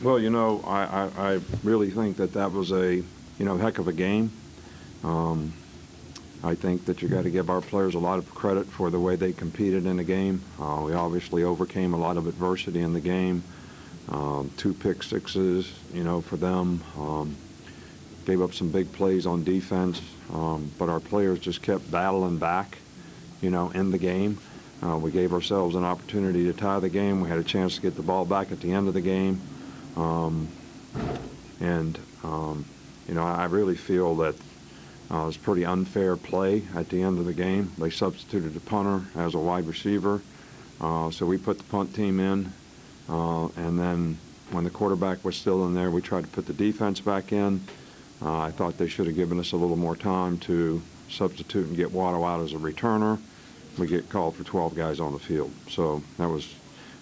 Well, I really think that was a, heck of a game. I think that you got to give our players a lot of credit for the way they competed in the game. We obviously overcame a lot of adversity in the game. 2 pick sixes, for them. Gave up some big plays on defense, but our players just kept battling back, in the game. We gave ourselves an opportunity to tie the game. We had a chance to get the ball back at the end of the game. I really feel that it was pretty unfair play at the end of the game. They substituted the punter as a wide receiver, so we put the punt team in, and then when the quarterback was still in there, we tried to put the defense back in. I thought they should have given us a little more time to substitute and get Watto out as a returner. We get called for 12 guys on the field, so that was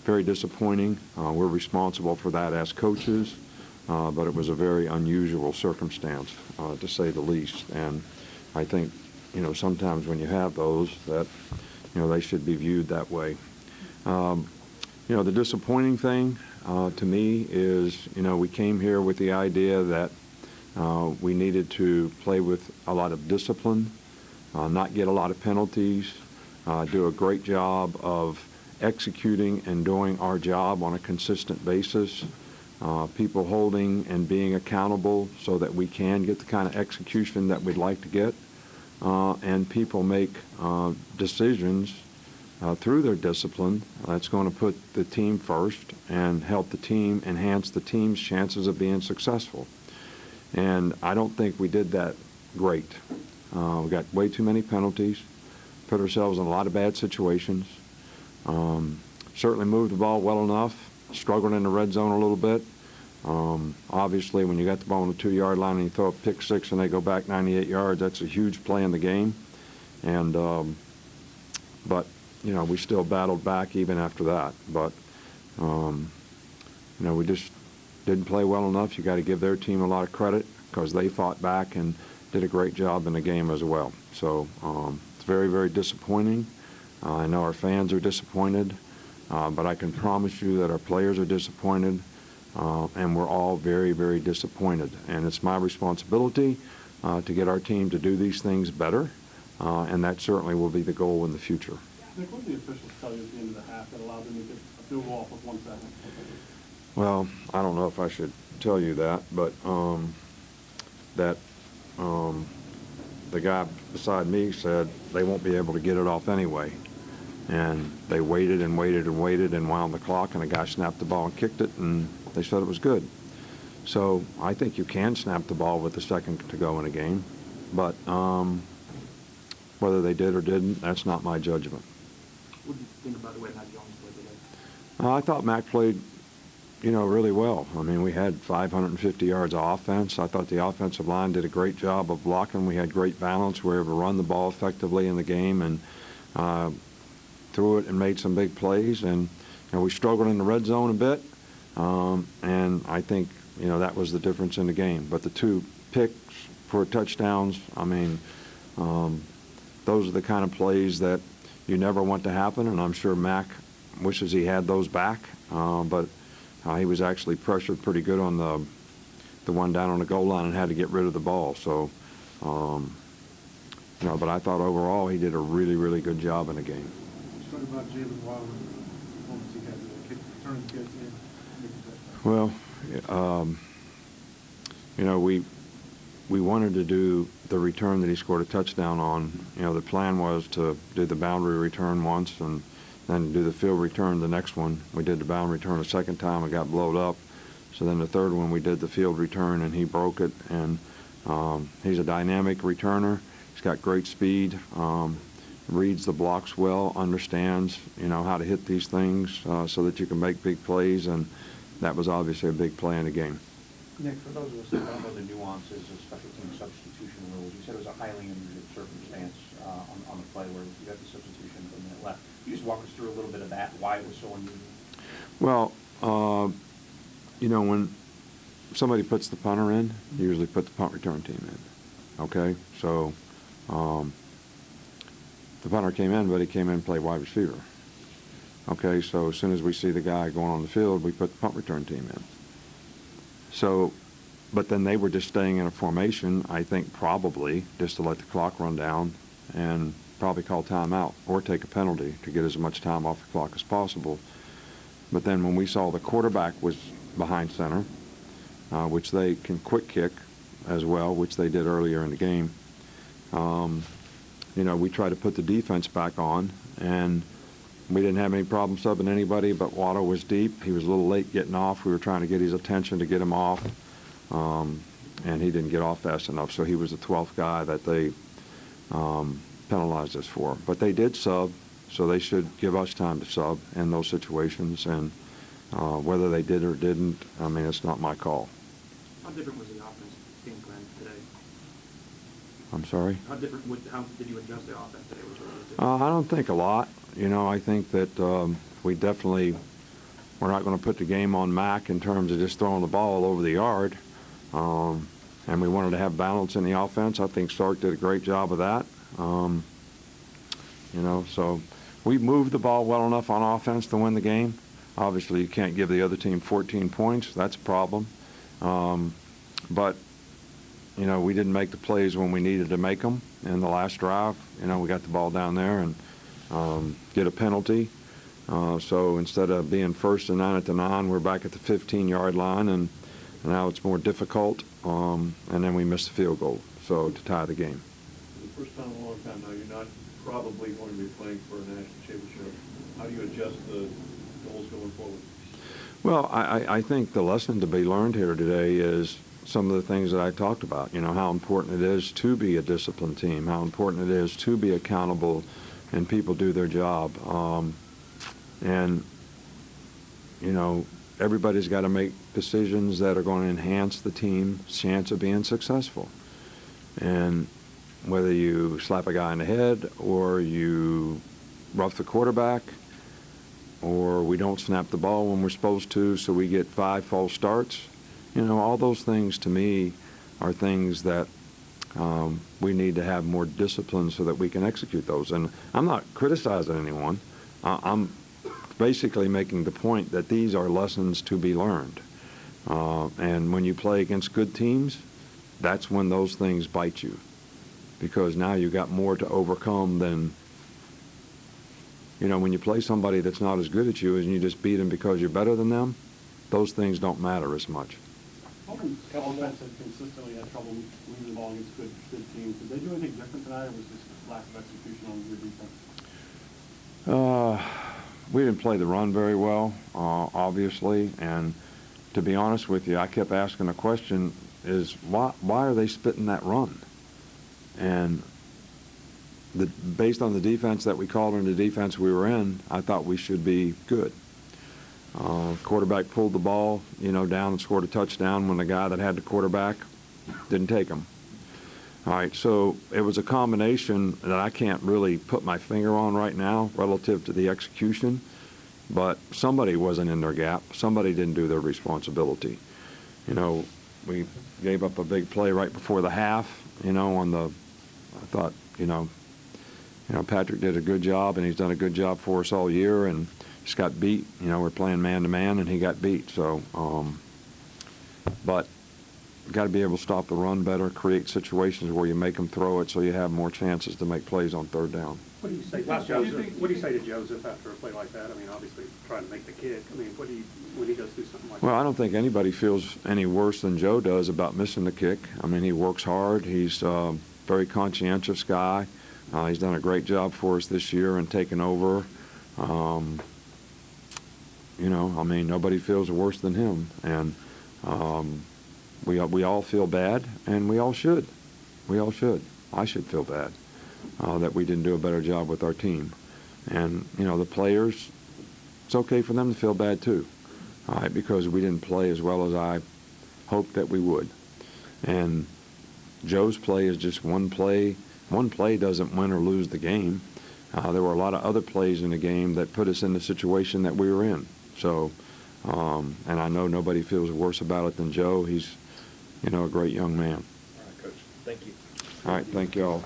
very disappointing. We're responsible for that as coaches, but it was a very unusual circumstance, to say the least. And I think, sometimes when you have those, that, they should be viewed that way. The disappointing thing to me is, we came here with the idea that we needed to play with a lot of discipline, not get a lot of penalties, do a great job of executing and doing our job on a consistent basis, people holding and being accountable so that we can get the kind of execution that we'd like to get, and people make decisions through their discipline that's going to put the team first and help the team enhance the team's chances of being successful. And I don't think we did that great. We got way too many penalties, put ourselves in a lot of bad situations. Certainly moved the ball well enough, struggled in the red zone a little bit. Obviously, when you got the ball on the 2-yard line and you throw a pick six and they go back 98 yards, that's a huge play in the game. And but we still battled back even after that. But we just didn't play well enough. You got to give their team a lot of credit because they fought back and did a great job in the game as well. So it's very, very disappointing. I know our fans are disappointed, but I can promise you that our players are disappointed, and we're all very, very disappointed. And it's my responsibility to get our team to do these things better, and that certainly will be the goal in the future. Nick, what did the officials tell you at the end of the half that allowed them to get a field goal off with 1 second? Well, I don't know if I should tell you that, but the guy beside me said they won't be able to get it off anyway. And they waited and waited and waited and wound the clock, and the guy snapped the ball and kicked it, and they said it was good. So I think you can snap the ball with a second to go in a game, but whether they did or didn't, that's not my judgment. What do you think about the way Mac Jones played today? I thought Mac played, really well. I mean, we had 550 yards of offense. I thought the offensive line did a great job of blocking. We had great balance. We were able to run the ball effectively in the game and threw it and made some big plays. And we struggled in the red zone a bit, and I think that was the difference in the game. But the 2 picks for touchdowns, I mean, those are the kind of plays that you never want to happen, and I'm sure Mac wishes he had those back, but he was actually pressured pretty good on the one down on the goal line and had to get rid of the ball. So, but I thought overall he did a really, really good job in the game. What about Jalen Waddle? He had to kick, return the kids in. Well, we wanted to do the return that he scored a touchdown on. The plan was to do the boundary return once and then do the field return the next one. We did the boundary return a second time. It got blowed up. So then the third one we did the field return, and he broke it. And he's a dynamic returner. He's got great speed, reads the blocks well, understands, how to hit these things so that you can make big plays. And that was obviously a big play in the game. Nick, for those of us that don't know the nuances of special team substitution rules, you said it was a highly unusual circumstance on the play where you got the substitution with a minute left. Can you just walk us through a little bit of that, why it was so unusual? Well, when somebody puts the punter in, you usually put the punt return team in. Okay? So the punter came in, but he came in and played wide receiver. Okay? So as soon as we see the guy going on the field, we put the punt return team in. So, but then they were just staying in a formation, I think probably, just to let the clock run down and probably call timeout or take a penalty to get as much time off the clock as possible. But then when we saw the quarterback was behind center, which they can quick kick as well, which they did earlier in the game, we tried to put the defense back on, and we didn't have any problem subbing anybody, but Watto was deep. He was a little late getting off. We were trying to get his attention to get him off, and he didn't get off fast enough, so he was the 12th guy that they penalized us for. But they did sub, so they should give us time to sub in those situations, and whether they did or didn't, I mean, it's not my call. How different was the offense game plan today? I'm sorry? How did you adjust the offense today? I don't think a lot. I think that we're not going to put the game on Mac in terms of just throwing the ball all over the yard. And we wanted to have balance in the offense. I think Stark did a great job of that. So we moved the ball well enough on offense to win the game. Obviously, you can't give the other team 14 points. That's a problem. But we didn't make the plays when we needed to make them in the last drive. We got the ball down there and get a penalty. So instead of being 1st and 9 at the 9, we're back at the 15-yard line, and now it's more difficult. And then we missed the field goal, so to tie the game. For the first time in a long time now, you're not probably going to be playing for a national championship. How do you adjust the goals going forward? Well, I think the lesson to be learned here today is some of the things that I talked about, how important it is to be a disciplined team, how important it is to be accountable and people do their job. Everybody's got to make decisions that are going to enhance the team's chance of being successful. And whether you slap a guy in the head or you rough the quarterback or we don't snap the ball when we're supposed to, so we get 5 false starts, all those things to me are things that we need to have more discipline so that we can execute those. And I'm not criticizing anyone. I'm basically making the point that these are lessons to be learned. And when you play against good teams, that's when those things bite you, because now you've got more to overcome than, when you play somebody that's not as good as you and you just beat them because you're better than them, those things don't matter as much. Auburn's offense had consistently had trouble moving the ball against good teams. Did they do anything different tonight, or was this lack of execution on your defense? We didn't play the run very well, obviously, and to be honest with you, I kept asking the question, is why are they spitting that run? And based on the defense that we called and the defense we were in, I thought we should be good. Quarterback pulled the ball, down and scored a touchdown when the guy that had the quarterback didn't take him. All right, so it was a combination that I can't really put my finger on right now relative to the execution, but somebody wasn't in their gap. Somebody didn't do their responsibility. We gave up a big play right before the half, I thought, Patrick did a good job, and he's done a good job for us all year, and just got beat. We're playing man-to-man, and he got beat. So, but got to be able to stop the run better, create situations where you make them throw it so you have more chances to make plays on 3rd down. What do you say, what do you say to Joseph after a play like that? I mean, obviously trying to make the kick. I mean, when he goes through something like that? Well, I don't think anybody feels any worse than Joe does about missing the kick. I mean, he works hard. He's a very conscientious guy. He's done a great job for us this year and taken over. Nobody feels worse than him. And we all feel bad, and we all should. We all should. I should feel bad that we didn't do a better job with our team. And, the players, it's okay for them to feel bad too, all right, because we didn't play as well as I hoped that we would. And Joe's play is just one play. One play doesn't win or lose the game. There were a lot of other plays in the game that put us in the situation that we were in. So, and I know nobody feels worse about it than Joe. He's, a great young man. All right, Coach. Thank you. All right, thank you all.